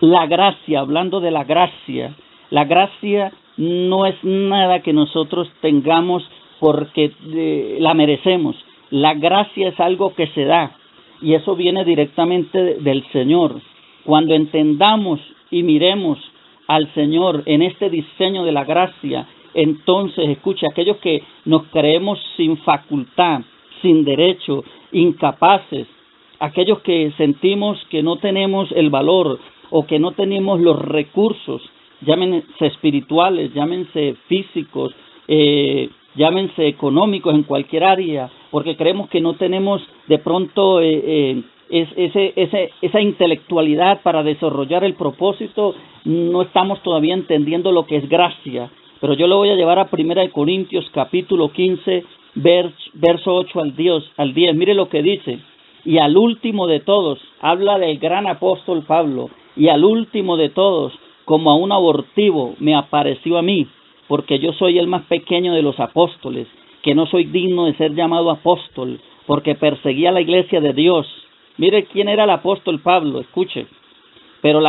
La gracia, hablando de la gracia no es nada que nosotros tengamos porque la merecemos. La gracia es algo que se da y eso viene directamente del Señor. Cuando entendamos y miremos al Señor en este diseño de la gracia, entonces, escucha, aquellos que nos creemos sin facultad, sin derecho, incapaces, aquellos que sentimos que no tenemos el valor o que no tenemos los recursos, llámense espirituales, llámense físicos, llámense económicos en cualquier área, porque creemos que no tenemos de pronto esa intelectualidad para desarrollar el propósito, no estamos todavía entendiendo lo que es gracia. Pero yo lo voy a llevar a 1 Corintios capítulo 15, verso 8 al 10. Mire lo que dice. Y al último de todos, habla del gran apóstol Pablo, y al último de todos, como a un abortivo, me apareció a mí, porque yo soy el más pequeño de los apóstoles, que no soy digno de ser llamado apóstol, porque perseguía la iglesia de Dios. Mire quién era el apóstol Pablo, escuche. Pero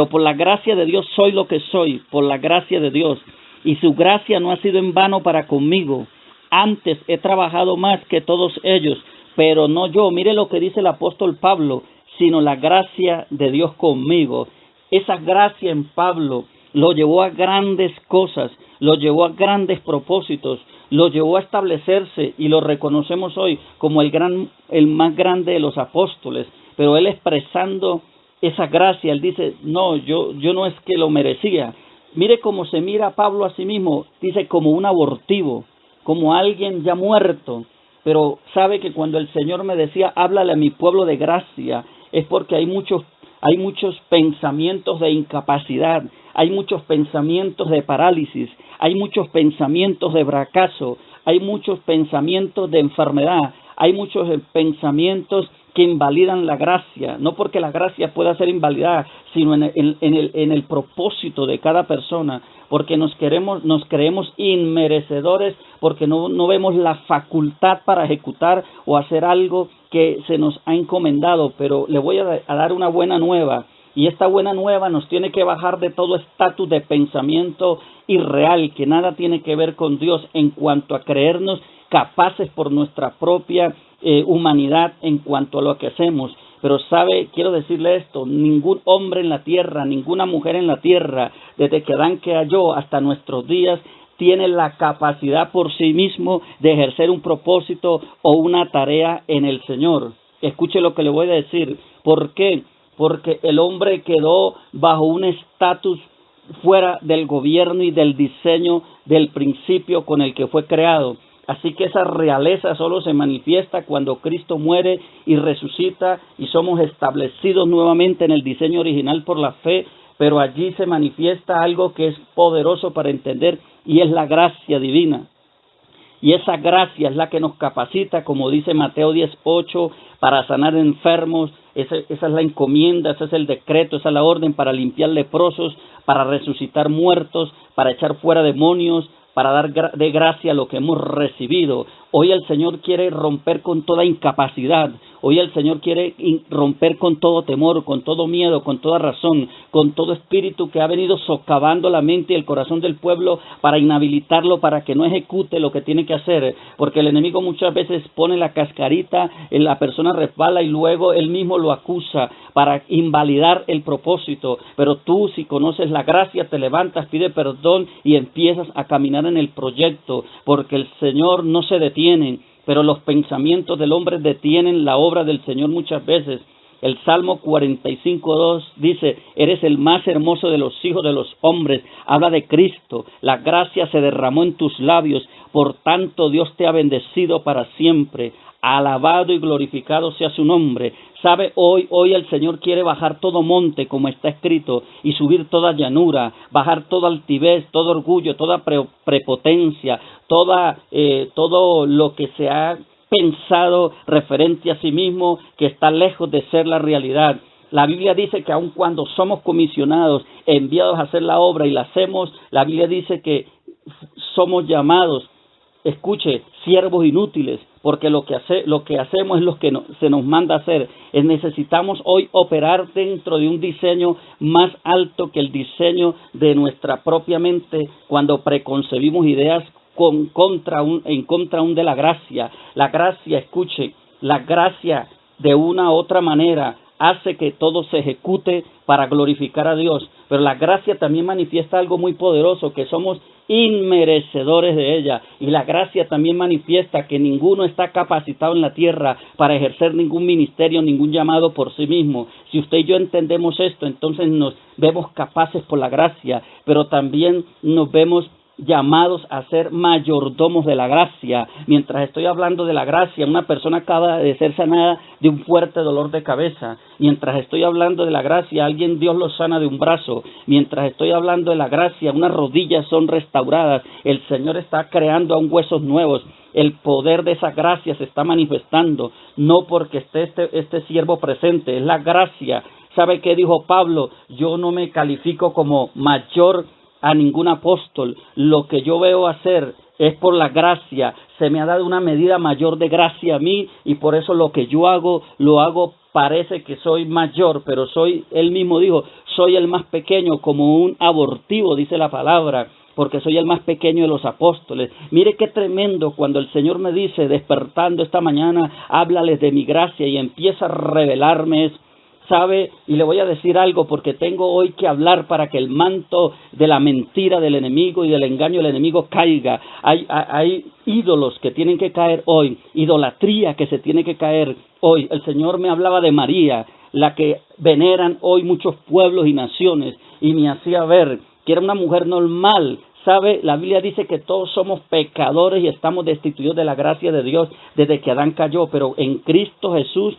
por la gracia de Dios soy lo que soy, por la gracia de Dios. Y su gracia no ha sido en vano para conmigo. Antes he trabajado más que todos ellos, pero no yo. Mire lo que dice el apóstol Pablo, sino la gracia de Dios conmigo. Esa gracia en Pablo lo llevó a grandes cosas, lo llevó a grandes propósitos, lo llevó a establecerse y lo reconocemos hoy como el más grande de los apóstoles. Pero él expresando esa gracia, él dice, no, yo no es que lo merecía. Mire cómo se mira Pablo a sí mismo, dice como un abortivo, como alguien ya muerto, pero sabe que cuando el Señor me decía, háblale a mi pueblo de gracia, es porque hay muchos pensamientos de incapacidad, hay muchos pensamientos de parálisis, hay muchos pensamientos de fracaso, hay muchos pensamientos de enfermedad, hay muchos pensamientos que invalidan la gracia, no porque la gracia pueda ser invalidada, sino en el propósito de cada persona, porque nos creemos inmerecedores, porque no vemos la facultad para ejecutar o hacer algo que se nos ha encomendado. Pero le voy a dar una buena nueva, y esta buena nueva nos tiene que bajar de todo estatus de pensamiento irreal, que nada tiene que ver con Dios, en cuanto a creernos capaces por nuestra propia humanidad en cuanto a lo que hacemos. Pero quiero decirle esto, ningún hombre en la tierra, ninguna mujer en la tierra, desde que Adán cayó hasta nuestros días, tiene la capacidad por sí mismo de ejercer un propósito o una tarea en el Señor. Escuche lo que le voy a decir. ¿Por qué? Porque el hombre quedó bajo un estatus fuera del gobierno y del diseño del principio con el que fue creado. Así que esa realeza solo se manifiesta cuando Cristo muere y resucita y somos establecidos nuevamente en el diseño original por la fe, pero allí se manifiesta algo que es poderoso para entender, y es la gracia divina. Y esa gracia es la que nos capacita, como dice Mateo 10:8, para sanar enfermos. Esa es la encomienda, ese es el decreto, esa es la orden para limpiar leprosos, para resucitar muertos, para echar fuera demonios, para dar de gracia lo que hemos recibido. Hoy el Señor quiere romper con toda incapacidad. Hoy el Señor quiere romper con todo temor, con todo miedo, con toda razón, con todo espíritu que ha venido socavando la mente y el corazón del pueblo para inhabilitarlo, para que no ejecute lo que tiene que hacer. Porque el enemigo muchas veces pone la cascarita, la persona resbala y luego él mismo lo acusa para invalidar el propósito. Pero tú, si conoces la gracia, te levantas, pide perdón y empiezas a caminar en el proyecto, porque el Señor no se detiene, pero los pensamientos del hombre detienen la obra del Señor muchas veces. El Salmo 45:2 dice, eres el más hermoso de los hijos de los hombres. Habla de Cristo, la gracia se derramó en tus labios, por tanto Dios te ha bendecido para siempre. Alabado y glorificado sea su nombre. Sabe, hoy el Señor quiere bajar todo monte, como está escrito, y subir toda llanura, bajar toda altivez, todo orgullo, toda prepotencia, todo lo que se ha pensado referente a sí mismo, que está lejos de ser la realidad. La Biblia dice que aun cuando somos comisionados, enviados a hacer la obra y la hacemos, la Biblia dice que somos llamados escuche, siervos inútiles, porque lo que hacemos es lo que se nos manda hacer. Necesitamos hoy operar dentro de un diseño más alto que el diseño de nuestra propia mente cuando preconcebimos ideas en contra de la gracia. La gracia, escuche, la gracia de una u otra manera hace que todo se ejecute para glorificar a Dios, pero la gracia también manifiesta algo muy poderoso, que somos inmerecedores de ella, y la gracia también manifiesta que ninguno está capacitado en la tierra para ejercer ningún ministerio, ningún llamado por sí mismo. Si usted y yo entendemos esto, entonces nos vemos capaces por la gracia, pero también nos vemos llamados a ser mayordomos de la gracia. Mientras estoy hablando de la gracia, una persona acaba de ser sanada de un fuerte dolor de cabeza. Mientras estoy hablando de la gracia, Dios lo sana de un brazo. Mientras estoy hablando de la gracia, unas rodillas son restauradas. El Señor está creando aún huesos nuevos. El poder de esa gracia se está manifestando, no porque esté este siervo presente, es la gracia. ¿Sabe qué dijo Pablo? Yo no me califico como mayor a ningún apóstol. Lo que yo veo hacer es por la gracia. Se me ha dado una medida mayor de gracia a mí, y por eso lo que yo hago, lo hago, parece que soy mayor, pero él mismo dijo, soy el más pequeño, como un abortivo, dice la palabra, porque soy el más pequeño de los apóstoles. Mire qué tremendo cuando el Señor me dice, despertando esta mañana, háblales de mi gracia, y empieza a revelarme eso. ¿Sabe? Y le voy a decir algo, porque tengo hoy que hablar para que el manto de la mentira del enemigo y del engaño del enemigo caiga. Hay ídolos que tienen que caer hoy, idolatría que se tiene que caer hoy. El Señor me hablaba de María, la que veneran hoy muchos pueblos y naciones, y me hacía ver que era una mujer normal. ¿Sabe? La Biblia dice que todos somos pecadores y estamos destituidos de la gracia de Dios desde que Adán cayó, pero en Cristo Jesús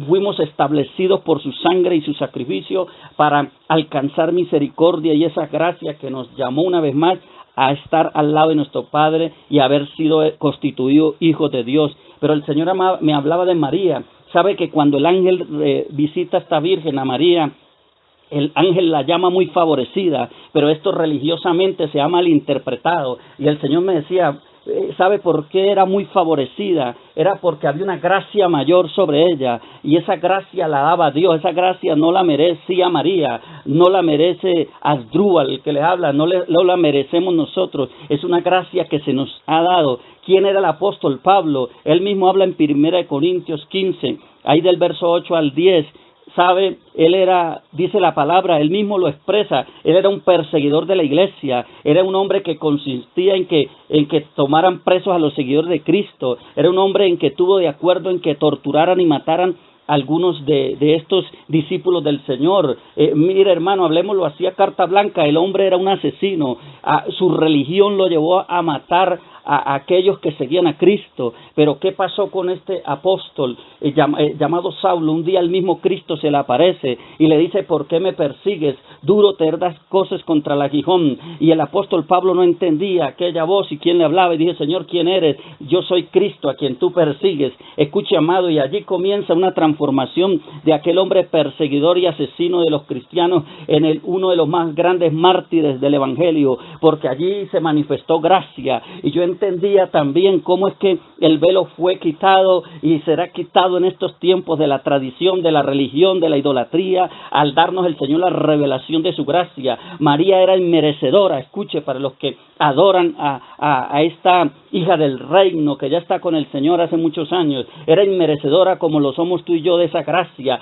fuimos establecidos por su sangre y su sacrificio para alcanzar misericordia y esa gracia que nos llamó una vez más a estar al lado de nuestro Padre y haber sido constituidos hijos de Dios. Pero el Señor me hablaba de María. ¿Sabe que cuando el ángel visita a esta Virgen, a María, el ángel la llama muy favorecida, pero esto religiosamente se ha malinterpretado? Y el Señor me decía, ¿sabe por qué era muy favorecida? Era porque había una gracia mayor sobre ella, y esa gracia la daba Dios. Esa gracia no la merecía María, no la merece Asdrúbal, el que le habla, no la merecemos nosotros. Es una gracia que se nos ha dado. ¿Quién era el apóstol Pablo? Él mismo habla en 1 Corintios 15, ahí del verso 8 al 10. ¿Sabe? Él era, dice la palabra, él mismo lo expresa, él era un perseguidor de la iglesia, era un hombre que consistía en que tomaran presos a los seguidores de Cristo, era un hombre en que tuvo de acuerdo en que torturaran y mataran algunos de estos discípulos del Señor. Mire, hermano, hablemoslo así a carta blanca, el hombre era un asesino, su religión lo llevó a matar a aquellos que seguían a Cristo. Pero ¿qué pasó con este apóstol llamado Saulo? Un día el mismo Cristo se le aparece y le dice, ¿por qué me persigues? Duro te das cosas contra el aguijón. Y el apóstol Pablo no entendía aquella voz y quién le hablaba, y dije, Señor, ¿quién eres? Yo soy Cristo a quien tú persigues. Escuche, amado, y allí comienza una transformación de aquel hombre perseguidor y asesino de los cristianos en uno de los más grandes mártires del evangelio, porque allí se manifestó gracia. Y yo entendía también cómo es que el velo fue quitado y será quitado en estos tiempos de la tradición, de la religión, de la idolatría, al darnos el Señor la revelación de su gracia. María era inmerecedora, escuche, para los que adoran a esta hija del reino que ya está con el Señor hace muchos años, era inmerecedora como lo somos tú y yo de esa gracia.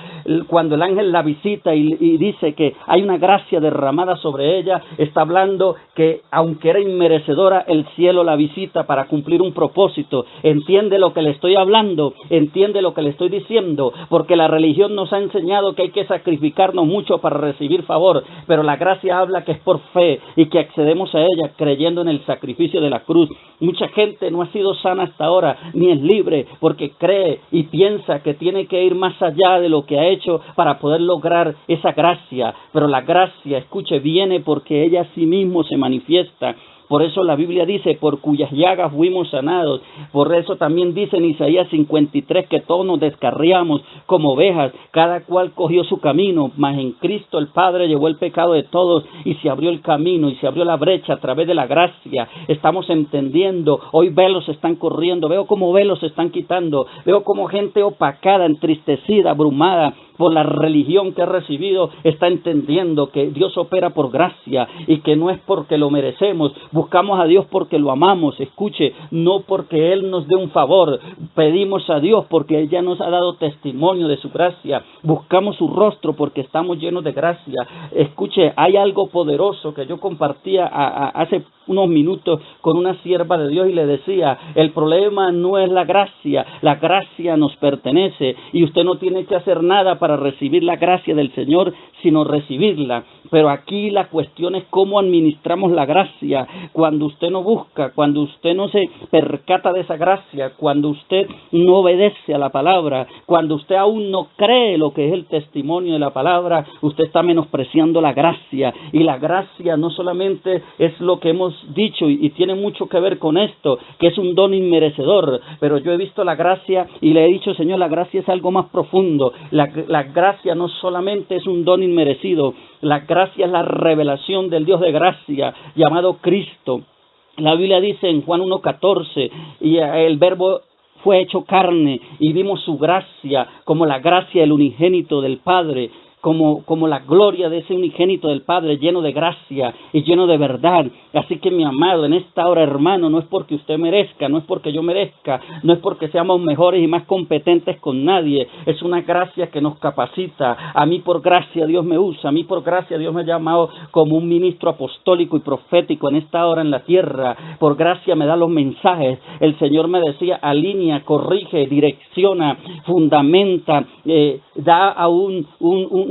Cuando el ángel la visita y dice que hay una gracia derramada sobre ella, está hablando que aunque era inmerecedora, el cielo la visita para cumplir un propósito. ¿Entiende lo que le estoy hablando? ¿Entiende lo que le estoy diciendo? Porque la religión nos ha enseñado que hay que sacrificarnos mucho para recibir favor, pero la gracia habla que es por fe y que accedemos a ella creyendo en el sacrificio de la cruz. Mucha gente no ha sido sana hasta ahora, ni es libre, porque cree y piensa que tiene que ir más allá de lo que ha hecho para poder lograr esa gracia. Pero la gracia, escuche, viene porque ella a sí mismo se manifiesta. Por eso la Biblia dice, por cuyas llagas fuimos sanados. Por eso también dice en Isaías 53 que todos nos descarriamos como ovejas, cada cual cogió su camino, mas en Cristo el Padre llevó el pecado de todos y se abrió el camino y se abrió la brecha a través de la gracia. Estamos entendiendo, hoy velos se están corriendo, veo como velos se están quitando, veo como gente opacada, entristecida, abrumada por la religión que ha recibido, está entendiendo que Dios opera por gracia y que no es porque lo merecemos. Buscamos a Dios porque lo amamos, escuche, no porque Él nos dé un favor. Pedimos a Dios porque Él ya nos ha dado testimonio de su gracia. Buscamos su rostro porque estamos llenos de gracia. Escuche, hay algo poderoso que yo compartía hace unos minutos con una sierva de Dios y le decía, el problema no es la gracia nos pertenece y usted no tiene que hacer nada para recibir la gracia del Señor, sino recibirla. Pero aquí la cuestión es cómo administramos la gracia. Cuando usted no busca, cuando usted no se percata de esa gracia, cuando usted no obedece a la palabra, cuando usted aún no cree lo que es el testimonio de la palabra, usted está menospreciando la gracia. Y la gracia no solamente es lo que hemos dicho y tiene mucho que ver con esto, que es un don inmerecedor, pero yo he visto la gracia y le he dicho, Señor, la gracia es algo más profundo. La gracia no solamente es un don inmerecido, la gracia es la revelación del Dios de gracia llamado Cristo. La Biblia dice en Juan 1:14, y el verbo fue hecho carne y vimos su gracia como la gracia del unigénito del Padre, como la gloria de ese unigénito del Padre, lleno de gracia y lleno de verdad. Así que mi amado, en esta hora, hermano, no es porque usted merezca, no es porque yo merezca, no es porque seamos mejores y más competentes con nadie, es una gracia que nos capacita. A mí por gracia Dios me usa, a mí por gracia Dios me ha llamado como un ministro apostólico y profético en esta hora en la tierra. Por gracia me da los mensajes. El Señor me decía, alinea, corrige, direcciona, fundamenta, da a un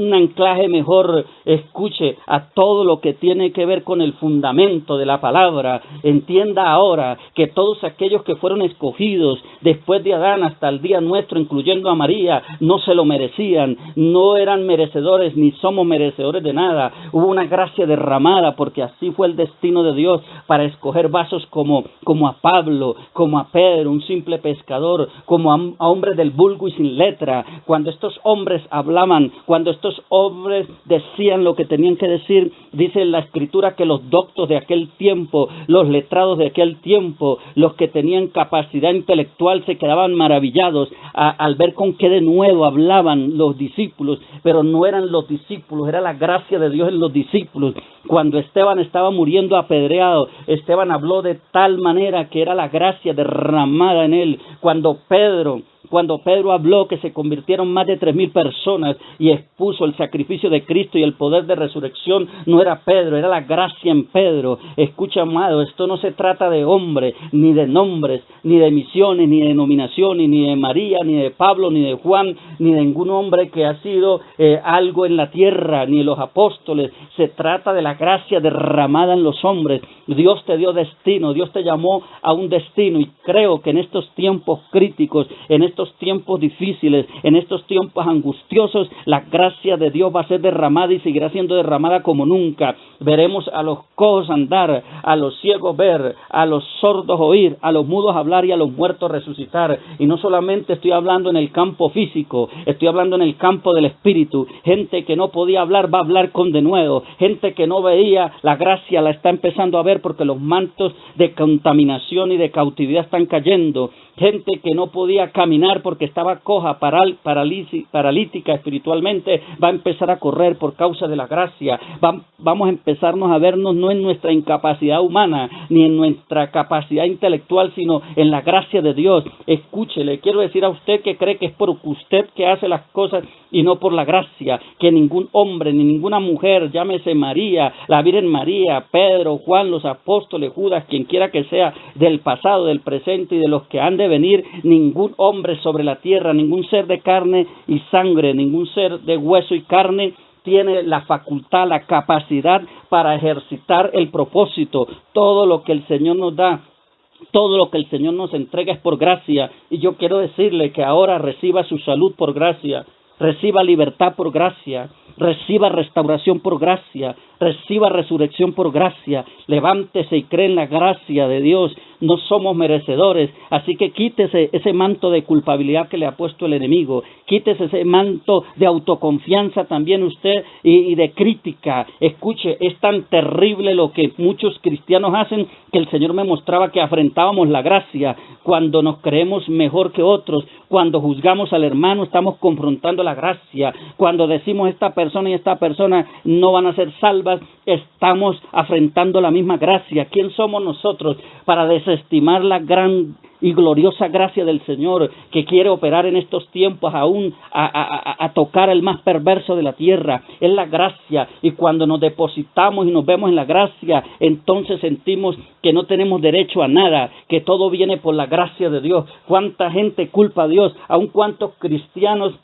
anclaje mejor, escuche, a todo lo que tiene que ver con el fundamento de la palabra. Entienda ahora que todos aquellos que fueron escogidos después de Adán hasta el día nuestro, incluyendo a María, no se lo merecían, no eran merecedores ni somos merecedores de nada. Hubo una gracia derramada porque así fue el destino de Dios para escoger vasos como a Pablo, como a Pedro, un simple pescador, como a hombres del vulgo y sin letra. Cuando estos hombres hablaban, cuando estos hombres decían lo que tenían que decir, dice en la Escritura que los doctos de aquel tiempo, los letrados de aquel tiempo, los que tenían capacidad intelectual se quedaban maravillados al ver con qué de nuevo hablaban los discípulos, pero no eran los discípulos, era la gracia de Dios en los discípulos. Cuando Esteban estaba muriendo apedreado, Esteban habló de tal manera que era la gracia derramada en él. Cuando Pedro habló, que se convirtieron más de 3,000 personas y expuso el sacrificio de Cristo y el poder de resurrección, no era Pedro, era la gracia en Pedro. Escucha, amado, esto no se trata de hombre, ni de nombres, ni de misiones, ni de denominaciones, ni de María, ni de Pablo, ni de Juan, ni de ningún hombre que ha sido algo en la tierra, ni de los apóstoles. Se trata de la gracia derramada en los hombres. Dios te dio destino, Dios te llamó a un destino, y creo que en estos tiempos críticos, en estos tiempos difíciles, en estos tiempos angustiosos, la gracia de Dios va a ser derramada y seguirá siendo derramada como nunca. Veremos a los cojos andar, a los ciegos ver, a los sordos oír, a los mudos hablar y a los muertos resucitar. Y no solamente estoy hablando en el campo físico, estoy hablando en el campo del espíritu. Gente que no podía hablar va a hablar con denuedo. Gente que no veía, la gracia la está empezando a ver porque los mantos de contaminación y de cautividad están cayendo. Gente que no podía caminar porque estaba coja, paralítica espiritualmente, va a empezar a correr por causa de la gracia. Vamos a empezarnos a vernos no en nuestra incapacidad humana, ni en nuestra capacidad intelectual, sino en la gracia de Dios. Escúchele, quiero decir a usted que cree que es por usted que hace las cosas y no por la gracia, que ningún hombre, ni ninguna mujer, llámese María, la Virgen María, Pedro, Juan, los apóstoles, Judas, quien quiera que sea, del pasado, del presente y de los que han de venir, ningún hombre sobre la tierra, ningún ser de carne y sangre, ningún ser de hueso y carne tiene la facultad, la capacidad para ejercitar el propósito. Todo lo que el Señor nos da, todo lo que el Señor nos entrega es por gracia, y yo quiero decirle que ahora reciba su salud por gracia, reciba libertad por gracia, reciba restauración por gracia, reciba resurrección por gracia, levántese y cree en la gracia de Dios. No somos merecedores, así que quítese ese manto de culpabilidad que le ha puesto el enemigo, quítese ese manto de autoconfianza también usted y de crítica. Escuche, es tan terrible lo que muchos cristianos hacen que el Señor me mostraba que afrentábamos la gracia cuando nos creemos mejor que otros, cuando juzgamos al hermano estamos confrontando la gracia, cuando decimos esta persona y esta persona no van a ser salvas, estamos afrentando la misma gracia. ¿Quién somos nosotros para desestimar la gran y gloriosa gracia del Señor que quiere operar en estos tiempos aún a tocar el más perverso de la tierra? Es la gracia, y cuando nos depositamos y nos vemos en la gracia, entonces sentimos que no tenemos derecho a nada, que todo viene por la gracia de Dios. ¿Cuánta gente culpa a Dios? Aún cuántos cristianos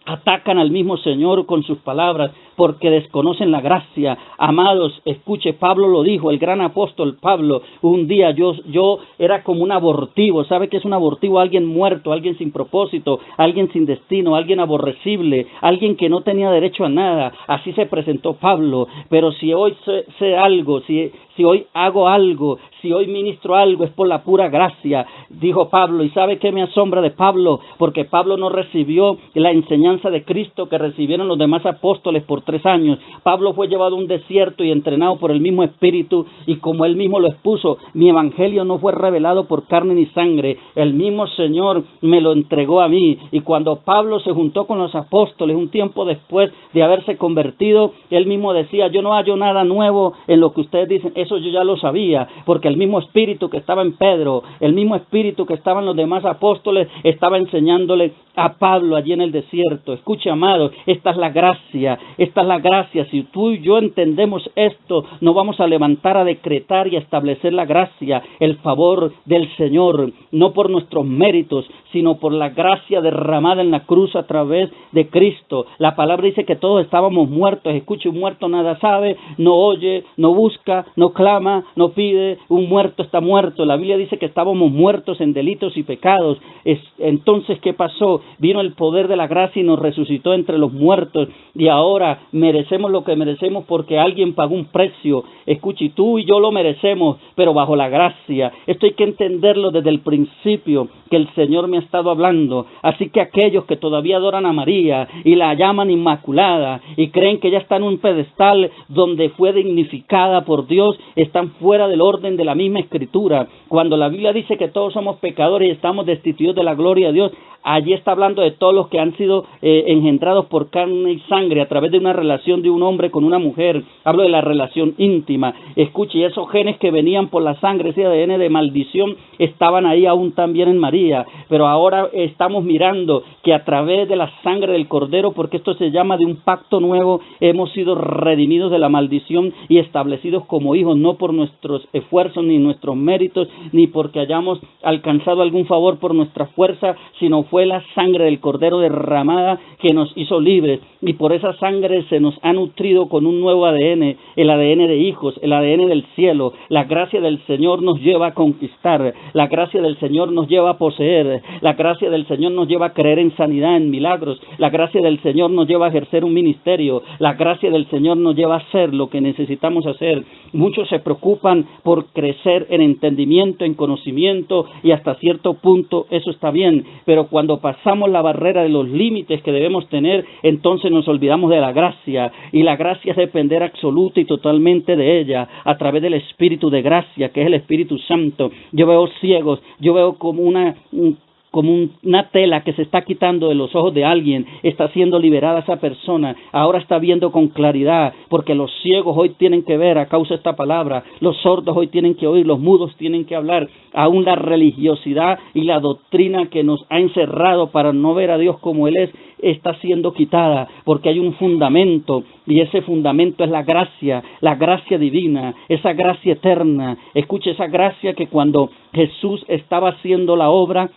atacan al mismo Señor con sus palabras porque desconocen la gracia. Amados, escuche, Pablo lo dijo, el gran apóstol Pablo, un día yo era como un abortivo. ¿Sabe qué es un abortivo? Alguien muerto, alguien sin propósito, alguien sin destino, alguien aborrecible, alguien que no tenía derecho a nada. Así se presentó Pablo. Pero si hoy sé algo, si hoy hago algo, si hoy ministro algo, es por la pura gracia, dijo Pablo. ¿Y sabe qué me asombra de Pablo? Porque Pablo no recibió la enseñanza de Cristo que recibieron los demás apóstoles por 3 años. Pablo fue llevado a un desierto y entrenado por el mismo Espíritu, y como él mismo lo expuso, mi evangelio no fue revelado por carne ni sangre, el mismo Señor me lo entregó a mí. Y cuando Pablo se juntó con los apóstoles un tiempo después de haberse convertido, él mismo decía, yo no hallo nada nuevo en lo que ustedes dicen, eso yo ya lo sabía, porque el mismo Espíritu que estaba en Pedro, el mismo Espíritu que estaba en los demás apóstoles, estaba enseñándole a Pablo allí en el desierto. Escuche, amado, esta es la gracia, esta es la gracia. Si tú y yo entendemos esto, nos vamos a levantar a decretar y a establecer la gracia, el favor del Señor, no por nuestros méritos, sino por la gracia derramada en la cruz a través de Cristo. La palabra dice que todos estábamos muertos. Escuche, un muerto nada sabe, no oye, no busca, no clama, no pide. Un muerto está muerto. La Biblia dice que estábamos muertos en delitos y pecados. Entonces, ¿qué pasó? Vino el poder de la gracia y nos resucitó entre los muertos, y ahora merecemos lo que merecemos porque alguien pagó un precio. Escuche, tú y yo lo merecemos, pero bajo la gracia. Esto hay que entenderlo desde el principio que el Señor me ha estado hablando. Así que aquellos que todavía adoran a María y la llaman inmaculada y creen que ella está en un pedestal donde fue dignificada por Dios, están fuera del orden de la misma Escritura. Cuando la Biblia dice que todos somos pecadores y estamos destituidos de la gloria de Dios, allí está hablando de todos los que han sido engendrados por carne y sangre a través de una relación de un hombre con una mujer. Hablo de la relación íntima. Escuche, esos genes que venían por la sangre, ese ADN de maldición, estaban ahí aún también en María. Pero ahora estamos mirando que a través de la sangre del Cordero, porque esto se llama de un pacto nuevo, hemos sido redimidos de la maldición y establecidos como hijos, no por nuestros esfuerzos ni nuestros méritos, ni porque hayamos alcanzado algún favor por nuestra fuerza, sino fue la sangre del Cordero derramada que nos hizo libres, y por esa sangre se nos ha nutrido con un nuevo ADN, el ADN de hijos, el ADN del cielo. La gracia del Señor nos lleva a conquistar, la gracia del Señor nos lleva a poseer, la gracia del Señor nos lleva a creer en sanidad, en milagros, la gracia del Señor nos lleva a ejercer un ministerio, la gracia del Señor nos lleva a hacer lo que necesitamos hacer. Muchos se preocupan por crecer en entendimiento, en conocimiento, y hasta cierto punto eso está bien, pero cuando pasamos la barrera de los límites que debemos tener, entonces nos olvidamos de la gracia, y la gracia es depender absoluta y totalmente de ella, a través del Espíritu de gracia, que es el Espíritu Santo. Yo veo ciegos, yo veo como una tela que se está quitando de los ojos de alguien, está siendo liberada esa persona, ahora está viendo con claridad, porque los ciegos hoy tienen que ver a causa de esta palabra, los sordos hoy tienen que oír, los mudos tienen que hablar. Aún la religiosidad y la doctrina que nos ha encerrado para no ver a Dios como Él es, está siendo quitada, porque hay un fundamento, y ese fundamento es la gracia divina, esa gracia eterna. Escuche, esa gracia que cuando Jesús estaba haciendo la obra,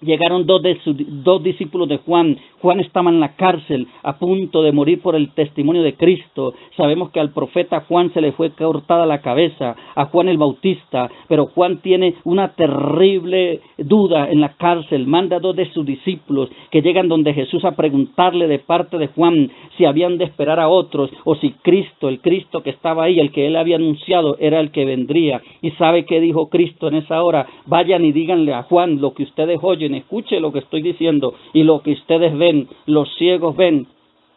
Llegaron dos discípulos de Juan. Juan estaba en la cárcel a punto de morir por el testimonio de Cristo. Sabemos que al profeta Juan se le fue cortada la cabeza, a Juan el Bautista, pero Juan tiene una terrible duda en la cárcel. Manda a dos de sus discípulos que llegan donde Jesús a preguntarle de parte de Juan si habían de esperar a otros o si Cristo, el Cristo que estaba ahí, el que él había anunciado, era el que vendría. ¿Y sabe qué dijo Cristo en esa hora? Vayan y díganle a Juan lo que ustedes oyen. Escuche lo que estoy diciendo y lo que ustedes ven. Los ciegos ven,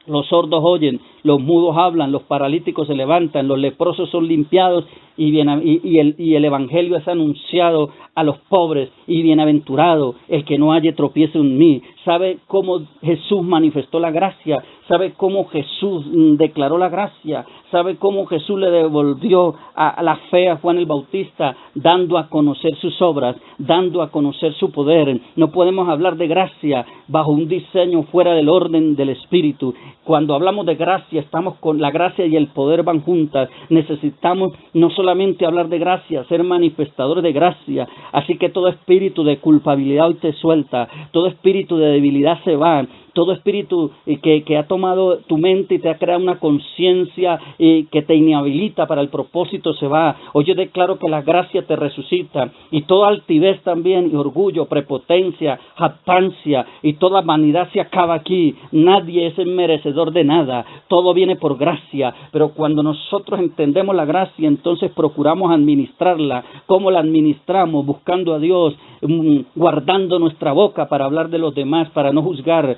los sordos oyen, los mudos hablan, los paralíticos se levantan, los leprosos son limpiados y el evangelio es anunciado a los pobres, y bienaventurado el que no halle tropiezo en mí. ¿Sabe cómo Jesús manifestó la gracia? ¿Sabe cómo Jesús declaró la gracia? ¿Sabe cómo Jesús le devolvió a la fe a Juan el Bautista? Dando a conocer sus obras, dando a conocer su poder. No podemos hablar de gracia bajo un diseño fuera del orden del Espíritu. Cuando hablamos de gracia, estamos con la gracia y el poder van juntas. Necesitamos no solamente hablar de gracia, ser manifestadores de gracia. Así que todo espíritu de culpabilidad hoy te suelta, todo espíritu de debilidad se va. Todo espíritu que ha tomado tu mente y te ha creado una conciencia que te inhabilita para el propósito se va. Hoy yo declaro que la gracia te resucita, y toda altivez también, y orgullo, prepotencia, jactancia y toda vanidad se acaba aquí. Nadie es merecedor de nada, todo viene por gracia. Pero cuando nosotros entendemos la gracia, entonces procuramos administrarla. ¿Cómo la administramos? Buscando a Dios, guardando nuestra boca para hablar de los demás, para no juzgar,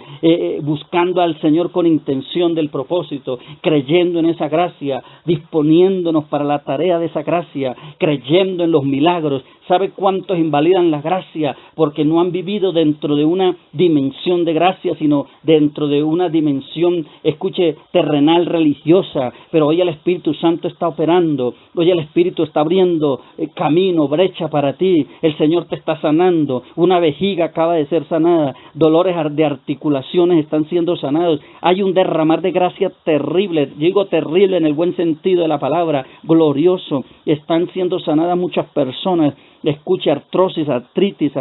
buscando al Señor con intención del propósito, creyendo en esa gracia, disponiéndonos para la tarea de esa gracia, creyendo en los milagros. ¿Sabe cuántos invalidan la gracia? Porque no han vivido dentro de una dimensión de gracia, sino dentro de una dimensión, escuche, terrenal, religiosa. Pero hoy el Espíritu Santo está operando, hoy el Espíritu está abriendo camino, brecha para ti. El Señor te está sanando, una vejiga acaba de ser sanada, dolores de articulaciones están siendo sanados. Hay un derramar de gracia terrible, digo terrible en el buen sentido de la palabra, glorioso. Están siendo sanadas muchas personas. Escuche, artrosis, artritis,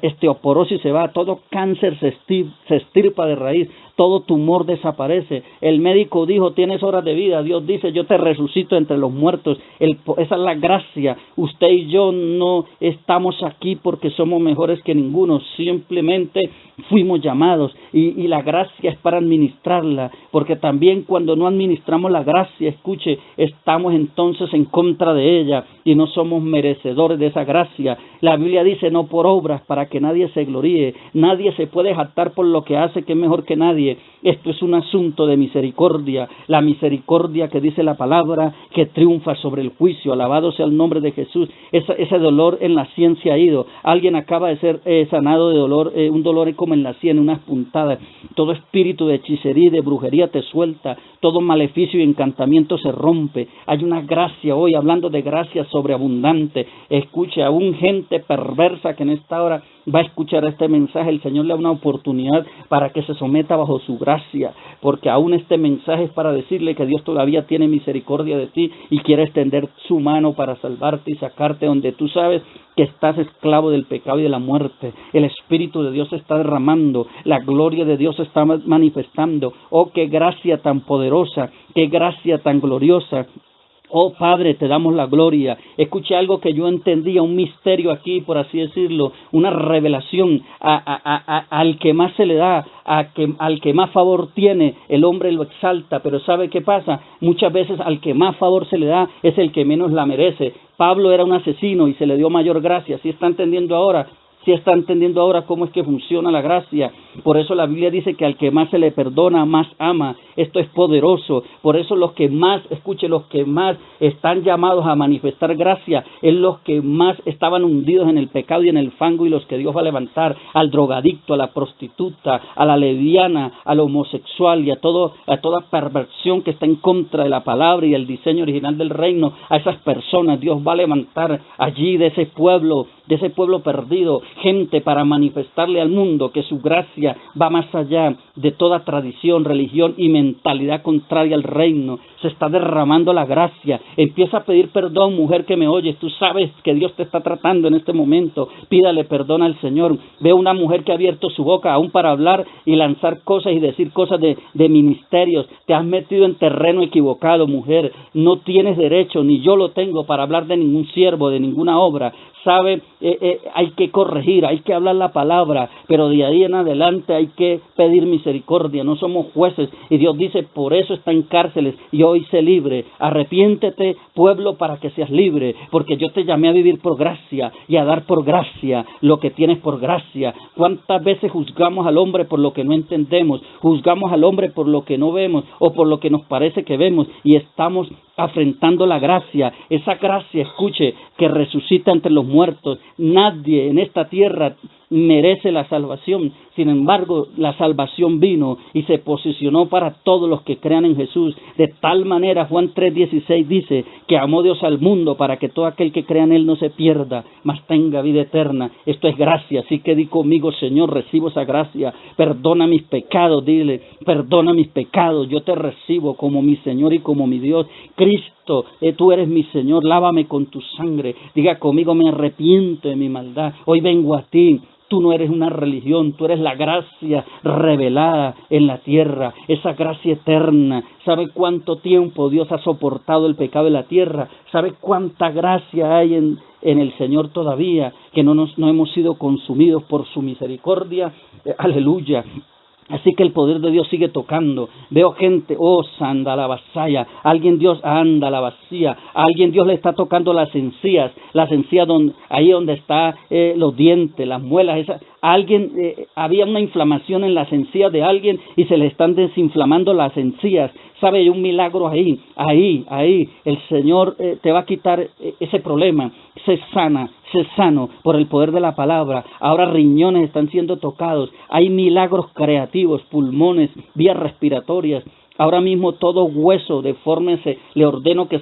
osteoporosis se va, todo cáncer se estirpa de raíz, todo tumor desaparece. El médico dijo, tienes horas de vida. Dios dice, yo te resucito entre los muertos. Esa es la gracia. Usted y yo no estamos aquí porque somos mejores que ninguno, simplemente fuimos llamados, y la gracia es para administrarla, porque también cuando no administramos la gracia, escuche, estamos entonces en contra de ella y no somos merecedores de esa gracia. La Biblia dice, no por obras, para que nadie se gloríe. Nadie se puede jactar por lo que hace que es mejor que nadie. Esto es un asunto de misericordia, la misericordia que dice la palabra, que triunfa sobre el juicio. Alabado sea el nombre de Jesús. Ese dolor en la sien se ha ido. Alguien acaba de ser sanado de dolor, un dolor como en la sien, unas puntadas. Todo espíritu de hechicería y de brujería te suelta, todo maleficio y encantamiento se rompe. Hay una gracia hoy, hablando de gracia sobreabundante. Escuche, aún gente perversa que en esta hora va a escuchar este mensaje, el Señor le da una oportunidad para que se someta bajo su gracia, porque aún este mensaje es para decirle que Dios todavía tiene misericordia de ti y quiere extender su mano para salvarte y sacarte donde tú sabes que estás esclavo del pecado y de la muerte. El Espíritu de Dios se está derramando, la gloria de Dios se está manifestando. Oh, qué gracia tan poderosa, qué gracia tan gloriosa. Oh Padre, te damos la gloria. Escuche algo que yo entendía, un misterio aquí, por así decirlo, una revelación al que más se le da, al que más favor tiene, el hombre lo exalta, pero ¿sabe qué pasa? Muchas veces al que más favor se le da es el que menos la merece. Pablo era un asesino y se le dio mayor gracia. ¿Sí está entendiendo ahora? Si está entendiendo ahora cómo es que funciona la gracia. Por eso la Biblia dice que al que más se le perdona, más ama. Esto es poderoso. Por eso los que más, escuche, los que más están llamados a manifestar gracia, es los que más estaban hundidos en el pecado y en el fango, y los que Dios va a levantar: al drogadicto, a la prostituta, a la lesbiana, al homosexual y a toda perversión que está en contra de la palabra y el diseño original del reino. A esas personas Dios va a levantar allí de ese pueblo de ese pueblo perdido, gente para manifestarle al mundo que su gracia va más allá de toda tradición, religión y mentalidad contraria al reino. Se está derramando la gracia. Empieza a pedir perdón, mujer que me oyes. Tú sabes que Dios te está tratando en este momento. Pídale perdón al Señor. Veo una mujer que ha abierto su boca aún para hablar y lanzar cosas y decir cosas de ministerios. Te has metido en terreno equivocado, mujer. No tienes derecho, ni yo lo tengo, para hablar de ningún siervo, de ninguna obra. Sabe, hay que corregir, hay que hablar la palabra, pero de ahí en adelante hay que pedir misericordia. No somos jueces, y Dios dice, por eso está en cárceles y hoy se libre. Arrepiéntete, pueblo, para que seas libre, porque yo te llamé a vivir por gracia y a dar por gracia lo que tienes por gracia. ¿Cuántas veces juzgamos al hombre por lo que no entendemos? Juzgamos al hombre por lo que no vemos o por lo que nos parece que vemos, y estamos afrentando la gracia, esa gracia, escuche, que resucita entre los muertos. Nadie en esta tierra merece la salvación. Sin embargo, la salvación vino y se posicionó para todos los que crean en Jesús. De tal manera, Juan 3:16 dice que amó Dios al mundo para que todo aquel que crea en Él no se pierda, mas tenga vida eterna. Esto es gracia, así que di conmigo, Señor, recibo esa gracia. Perdona mis pecados, dile, perdona mis pecados. Yo te recibo como mi Señor y como mi Dios. Cristo, tú eres mi Señor, lávame con tu sangre. Diga conmigo, me arrepiento de mi maldad. Hoy vengo a ti. Tú no eres una religión, tú eres la gracia revelada en la tierra, esa gracia eterna. ¿Sabe cuánto tiempo Dios ha soportado el pecado de la tierra? ¿Sabe cuánta gracia hay en el Señor todavía? Que no hemos sido consumidos por su misericordia. Aleluya. Así que el poder de Dios sigue tocando. Veo gente, oh, sanda la vasalla, alguien Dios anda la vacía, alguien Dios le está tocando las encías ahí donde está los dientes, las muelas, alguien, había una inflamación en las encías de alguien y se le están desinflamando las encías. ¿Sabe? Hay un milagro ahí. El Señor te va a quitar ese problema. Sé sano por el poder de la palabra. Ahora riñones están siendo tocados. Hay milagros creativos, pulmones, vías respiratorias. Ahora mismo todo hueso deforme le ordeno que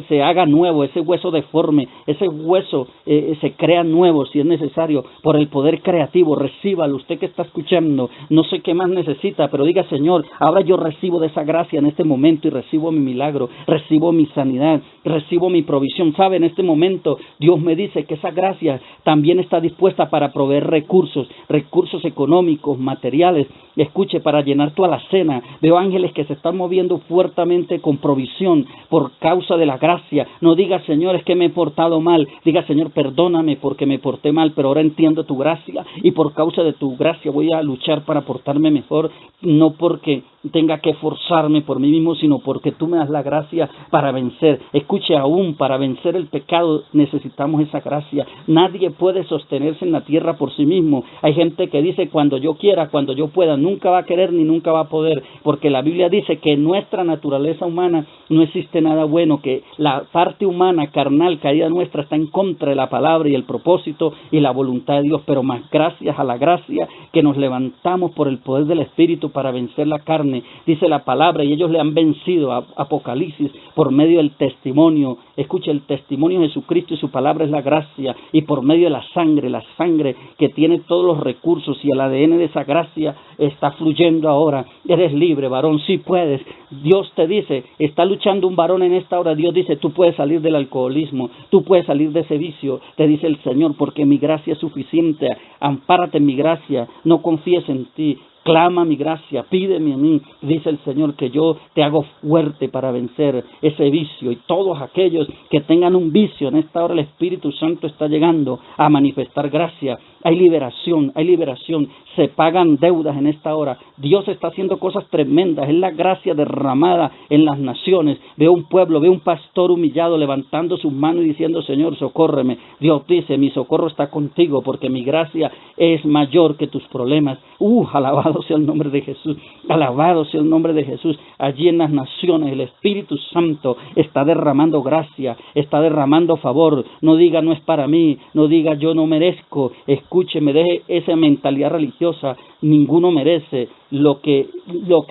se haga nuevo, ese hueso deforme, ese hueso se crea nuevo si es necesario, por el poder creativo. Recíbalo, usted que está escuchando, no sé qué más necesita, pero diga, Señor, ahora yo recibo de esa gracia en este momento y recibo mi milagro, recibo mi sanidad, recibo mi provisión. ¿Sabe? En este momento Dios me dice que esa gracia también está dispuesta para proveer recursos económicos, materiales, escuche, para llenar tu alacena. Veo ángeles que se están moviendo fuertemente con provisión por causa de la gracia. No diga, Señor, es que me he portado mal. Diga, Señor, perdóname porque me porté mal, pero ahora entiendo tu gracia y por causa de tu gracia voy a luchar para portarme mejor, no porque tenga que esforzarme por mí mismo, sino porque tú me das la gracia para vencer. Escuche, aún para vencer el pecado necesitamos esa gracia. Nadie puede sostenerse en la tierra por sí mismo. Hay gente que dice cuando yo quiera, cuando yo pueda. Nunca va a querer ni nunca va a poder, porque la Biblia dice que en nuestra naturaleza humana no existe nada bueno, que la parte humana, carnal, caída nuestra está en contra de la palabra y el propósito y la voluntad de Dios, pero más gracias a la gracia que nos levantamos por el poder del Espíritu para vencer la carne. Dice la palabra, y ellos le han vencido, a Apocalipsis, por medio del testimonio. Escuche, el testimonio de Jesucristo y su palabra es la gracia, y por medio de la sangre que tiene todos los recursos, y el ADN de esa gracia está fluyendo ahora. Eres libre, varón, sí puedes. Dios te dice, está luchando un varón en esta hora. Dios dice, tú puedes salir del alcoholismo, tú puedes salir de ese vicio, te dice el Señor, porque mi gracia es suficiente. Ampárate en mi gracia, no confíes en ti. Clama mi gracia, pídeme a mí, dice el Señor, que yo te hago fuerte para vencer ese vicio. Y todos aquellos que tengan un vicio, en esta hora el Espíritu Santo está llegando a manifestar gracia. Hay liberación, se pagan deudas en esta hora. Dios está haciendo cosas tremendas, es la gracia derramada en las naciones. Veo un pueblo, veo un pastor humillado levantando sus manos y diciendo, Señor, socórreme. Dios dice, mi socorro está contigo porque mi gracia es mayor que tus problemas. Alabado sea el nombre de Jesús, alabado sea el nombre de Jesús. Allí en las naciones el Espíritu Santo está derramando gracia, está derramando favor. No diga, no es para mí, no diga, yo no merezco. Escúcheme, deje esa mentalidad religiosa. Ninguno merece. Lo que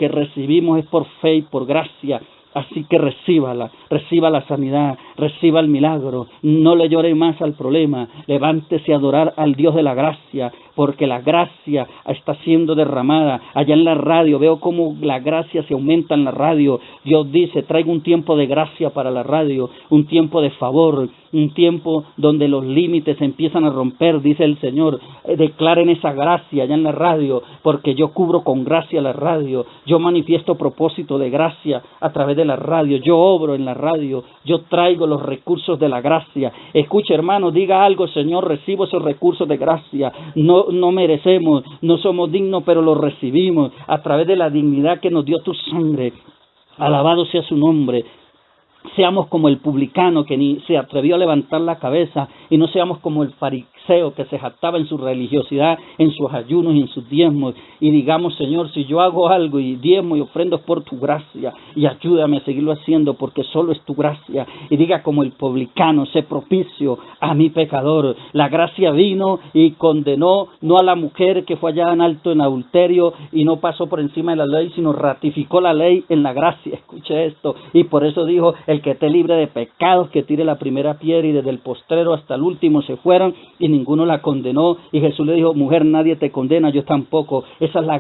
recibimos es por fe y por gracia. Así que reciba la sanidad, reciba el milagro, no le llore más al problema, levántese a adorar al Dios de la gracia, porque la gracia está siendo derramada. Allá en la radio, veo cómo la gracia se aumenta en la radio. Dios dice, traigo un tiempo de gracia para la radio, un tiempo de favor, un tiempo donde los límites empiezan a romper, dice el Señor. Declaren esa gracia allá en la radio, porque yo cubro con gracia la radio, yo manifiesto propósito de gracia a través de la radio, yo obro en la radio, yo traigo los recursos de la gracia. Escuche, hermano, diga algo: Señor, recibo esos recursos de gracia. No merecemos, no somos dignos, pero los recibimos a través de la dignidad que nos dio tu sangre. Alabado sea su nombre. Seamos como el publicano que ni se atrevió a levantar la cabeza, y no seamos como el fariseo que se jactaba en su religiosidad, en sus ayunos y en sus diezmos, y digamos: Señor, si yo hago algo y diezmo y ofrendo es por tu gracia, y ayúdame a seguirlo haciendo porque solo es tu gracia. Y diga como el publicano: sé propicio a mi pecador. La gracia vino y condenó no a la mujer que fue allá en alto en adulterio y no pasó por encima de la ley, sino ratificó la ley en la gracia. Escuche esto, y por eso dijo: el que esté libre de pecados, que tire la primera piedra. Y desde el postrero hasta el último se fueron y ninguno la condenó. Y Jesús le dijo: mujer, nadie te condena, yo tampoco. Esa es la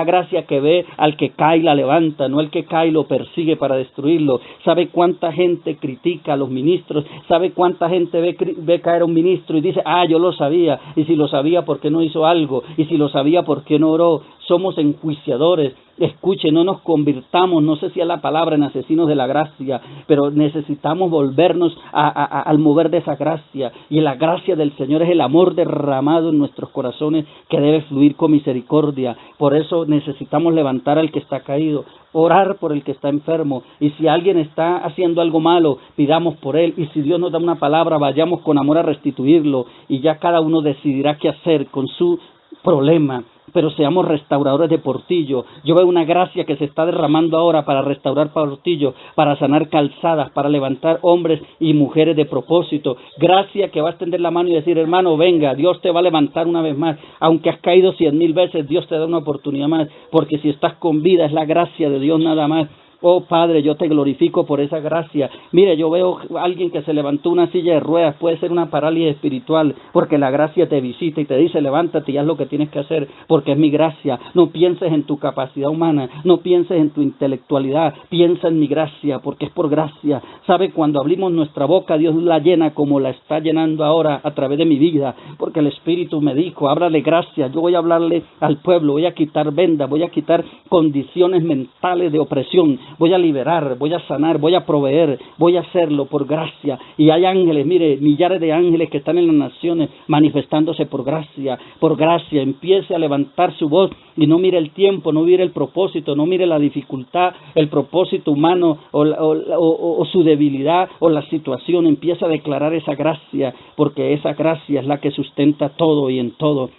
gracia que ve al que cae y la levanta, no el que cae y lo persigue para destruirlo. ¿Sabe cuánta gente critica a los ministros? ¿Sabe cuánta gente ve caer a un ministro y dice: yo lo sabía? Y si lo sabía, ¿por qué no hizo algo? Y si lo sabía, ¿por qué no oró? Somos enjuiciadores. Escuche, no nos convirtamos, no sé si es la palabra, en asesinos de la gracia, pero necesitamos volvernos al mover de esa gracia. Y la gracia del Señor es el amor derramado en nuestros corazones, que debe fluir con misericordia. Por eso necesitamos levantar al que está caído, orar por el que está enfermo, y si alguien está haciendo algo malo, pidamos por él, y si Dios nos da una palabra, vayamos con amor a restituirlo, y ya cada uno decidirá qué hacer con su problema. Pero seamos restauradores de Portillo. Yo veo una gracia que se está derramando ahora para restaurar Portillo, para sanar calzadas, para levantar hombres y mujeres de propósito. Gracia que va a extender la mano y decir: hermano, venga, Dios te va a levantar una vez más. Aunque has caído 100,000 veces, Dios te da una oportunidad más, porque si estás con vida es la gracia de Dios nada más. Oh Padre, yo te glorifico por esa gracia. Mire, yo veo a alguien que se levantó una silla de ruedas, puede ser una parálisis espiritual, porque la gracia te visita y te dice: levántate y haz lo que tienes que hacer, porque es mi gracia. No pienses en tu capacidad humana, no pienses en tu intelectualidad, piensa en mi gracia, porque es por gracia. ¿Sabe? Cuando abrimos nuestra boca, Dios la llena como la está llenando ahora a través de mi vida, porque el Espíritu me dijo: háblale gracia. Yo voy a hablarle al pueblo, voy a quitar vendas, voy a quitar condiciones mentales de opresión, voy a liberar, voy a sanar, voy a proveer, voy a hacerlo por gracia. Y hay ángeles, mire, millares de ángeles que están en las naciones manifestándose por gracia, por gracia. Empiece a levantar su voz y no mire el tiempo, no mire el propósito, no mire la dificultad, el propósito humano o su debilidad o la situación. Empieza a declarar esa gracia, porque esa gracia es la que sustenta todo y en todo.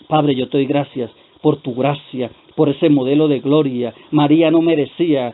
Padre, yo te doy gracias por tu gracia, por ese modelo de gloria. María no merecía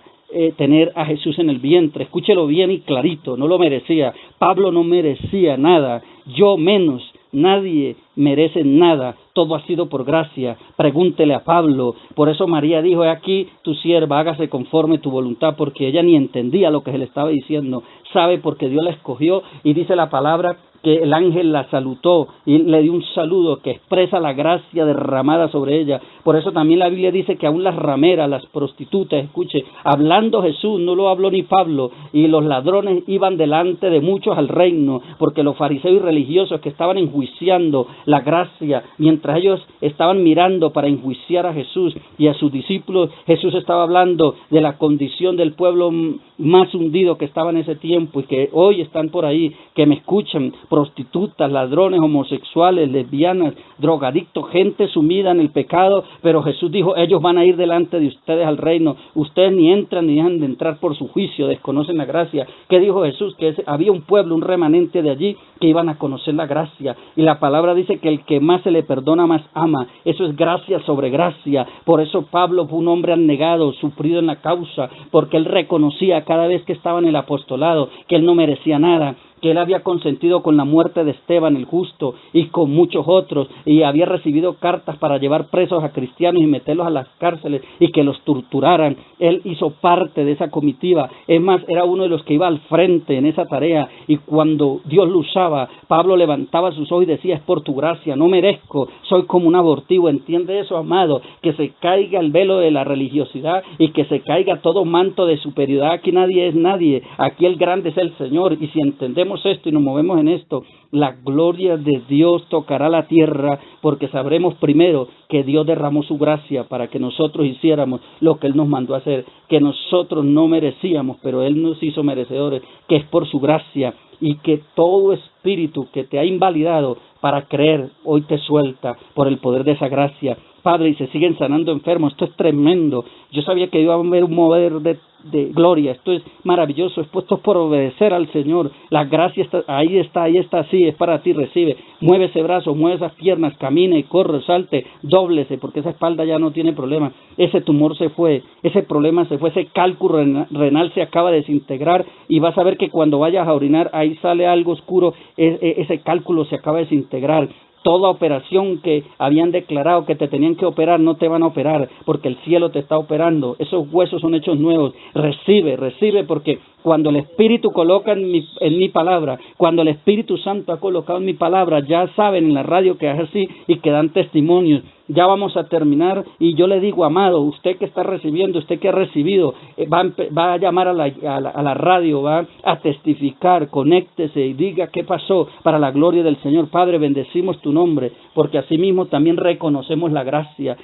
tener a Jesús en el vientre. Escúchelo bien y clarito, no lo merecía. Pablo no merecía nada, yo menos. Nadie merece nada, todo ha sido por gracia. Pregúntele a Pablo. Por eso María dijo: he aquí tu sierva, hágase conforme tu voluntad, porque ella ni entendía lo que se le estaba diciendo. Sabe, porque Dios la escogió, y dice la palabra que el ángel la salutó y le dio un saludo que expresa la gracia derramada sobre ella. Por eso también la Biblia dice que aún las rameras, las prostitutas, escuche, hablando Jesús, no lo habló ni Pablo, y los ladrones iban delante de muchos al reino, porque los fariseos y religiosos que estaban enjuiciando la gracia, mientras ellos estaban mirando para enjuiciar a Jesús y a sus discípulos, Jesús estaba hablando de la condición del pueblo más hundido que estaba en ese tiempo, y que hoy están por ahí, que me escuchan: prostitutas, ladrones, homosexuales, lesbianas, drogadictos, gente sumida en el pecado. Pero Jesús dijo: ellos van a ir delante de ustedes al reino. Ustedes ni entran ni dejan de entrar por su juicio, desconocen la gracia. ¿Qué dijo Jesús? Que había un pueblo, un remanente de allí, que iban a conocer la gracia. Y la palabra dice que el que más se le perdona, más ama. Eso es gracia sobre gracia. Por eso Pablo fue un hombre abnegado, sufrido en la causa, porque él reconocía cada vez que estaba en el apostolado que él no merecía nada, que él había consentido con la muerte de Esteban el justo y con muchos otros, y había recibido cartas para llevar presos a cristianos y meterlos a las cárceles y que los torturaran. Él hizo parte de esa comitiva, es más, era uno de los que iba al frente en esa tarea, y cuando Dios lo usaba, Pablo levantaba sus ojos y decía: es por tu gracia, no merezco, soy como un abortivo. ¿Entiende eso, amado? Que se caiga el velo de la religiosidad y que se caiga todo manto de superioridad. Aquí nadie es nadie, aquí el grande es el Señor, y si entendemos esto y nos movemos en esto, la gloria de Dios tocará la tierra, porque sabremos primero que Dios derramó su gracia para que nosotros hiciéramos lo que Él nos mandó a hacer, que nosotros no merecíamos, pero Él nos hizo merecedores, que es por su gracia, y que todo espíritu que te ha invalidado para creer, hoy te suelta por el poder de esa gracia. Padre, y se siguen sanando enfermos. Esto es tremendo. Yo sabía que iba a haber un mover de gloria. Esto es maravilloso. Esto es por obedecer al Señor. La gracia está, ahí está, sí, es para ti, recibe. Mueve ese brazo, mueve esas piernas, camine, corre, salte, dóblese, porque esa espalda ya no tiene problema. Ese tumor se fue, ese problema se fue, ese cálculo renal se acaba de desintegrar, y vas a ver que cuando vayas a orinar, ahí sale algo oscuro, ese cálculo se acaba de desintegrar. Toda operación que habían declarado que te tenían que operar, no te van a operar, porque el cielo te está operando. Esos huesos son hechos nuevos. Recibe, porque cuando el Espíritu coloca en mi palabra, cuando el Espíritu Santo ha colocado en mi palabra, ya saben en la radio que es así y que dan testimonios. Ya vamos a terminar, y yo le digo, amado, usted que está recibiendo, usted que ha recibido, va a llamar a la radio, va a testificar, conéctese y diga qué pasó para la gloria del Señor. Padre, bendecimos tu nombre, porque así mismo también reconocemos la gracia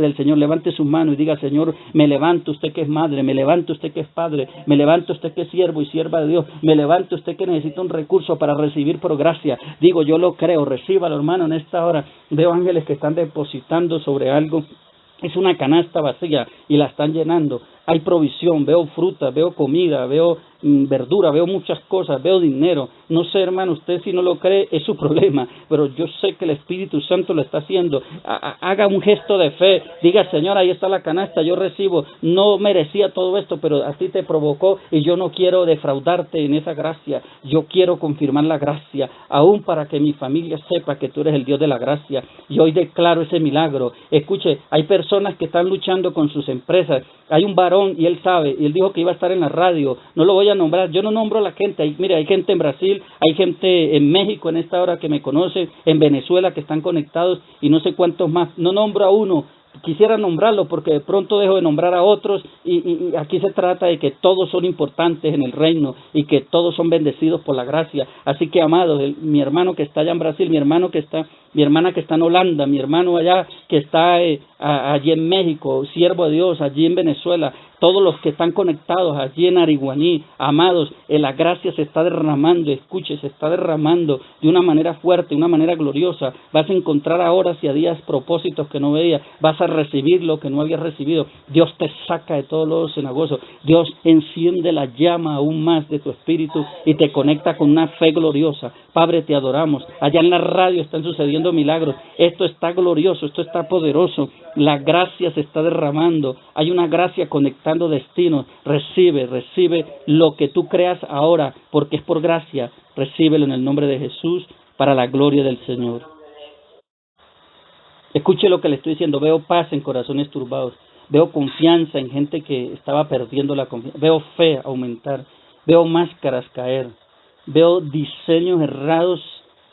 del Señor. Levante sus manos y diga: Señor, me levanto, usted que es madre, me levanto, usted que es padre, me levanto, usted que es siervo y sierva de Dios, me levanto, usted que necesita un recurso para recibir por gracia. Digo, yo lo creo, recíbalo, hermano, en esta hora. Veo ángeles que están depositando sobre algo. Es una canasta vacía y la están llenando. Hay provisión, veo fruta, veo comida, veo verdura, veo muchas cosas, veo dinero. No sé, hermano, usted si no lo cree es su problema, pero yo sé que el Espíritu Santo lo está haciendo. Haga un gesto de fe, diga: Señor, ahí está la canasta, yo recibo, no merecía todo esto, pero a ti te provocó, y yo no quiero defraudarte en esa gracia. Yo quiero confirmar la gracia, aún para que mi familia sepa que tú eres el Dios de la gracia, y hoy declaro ese milagro. Escuche, hay personas que están luchando con sus empresas. Hay un varón, y él sabe, y él dijo que iba a estar en la radio. No lo voy a nombrar, yo no nombro a la gente. Mire, hay gente en Brasil, hay gente en México en esta hora que me conoce, en Venezuela que están conectados, y no sé cuántos más. No nombro a uno, quisiera nombrarlo porque de pronto dejo de nombrar a otros, y aquí se trata de que todos son importantes en el reino y que todos son bendecidos por la gracia. Así que, amados, mi hermano que está allá en Brasil, mi hermana que está en Holanda, mi hermano allá que está allí en México, siervo de Dios, allí en Venezuela, todos los que están conectados allí en Ariguaní, amados, la gracia se está derramando, escuche, se está derramando de una manera fuerte, de una manera gloriosa. Vas a encontrar a horas y a días propósitos que no veías, vas a recibir lo que no habías recibido. Dios te saca de todo lo cenagoso, Dios enciende la llama aún más de tu espíritu y te conecta con una fe gloriosa. Padre, te adoramos. Allá en la radio están sucediendo milagros. Esto está glorioso, esto está poderoso. La gracia se está derramando. Hay una gracia conectando destinos. Recibe lo que tú creas ahora, porque es por gracia. Recíbelo en el nombre de Jesús, para la gloria del Señor. Escuche lo que le estoy diciendo. Veo paz en corazones turbados. Veo confianza en gente que estaba perdiendo la confianza. Veo fe aumentar. Veo máscaras caer. Veo diseños errados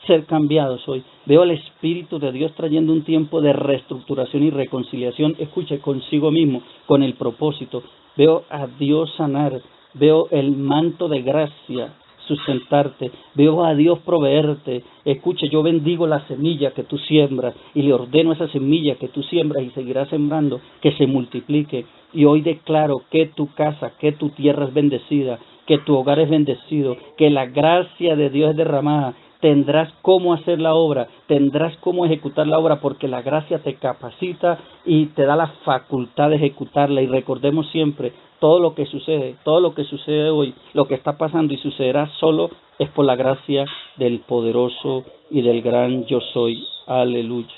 ser cambiados hoy. Veo al Espíritu de Dios trayendo un tiempo de reestructuración y reconciliación. Escuche, consigo mismo, con el propósito. Veo a Dios sanar. Veo el manto de gracia sustentarte. Veo a Dios proveerte. Escuche, yo bendigo la semilla que tú siembras y le ordeno a esa semilla que tú siembras y seguirás sembrando que se multiplique. Y hoy declaro que tu casa, que tu tierra es bendecida, que tu hogar es bendecido, que la gracia de Dios es derramada. Tendrás cómo hacer la obra, tendrás cómo ejecutar la obra, porque la gracia te capacita y te da la facultad de ejecutarla. Y recordemos siempre, todo lo que sucede hoy, lo que está pasando y sucederá solo es por la gracia del poderoso y del gran yo soy. Aleluya.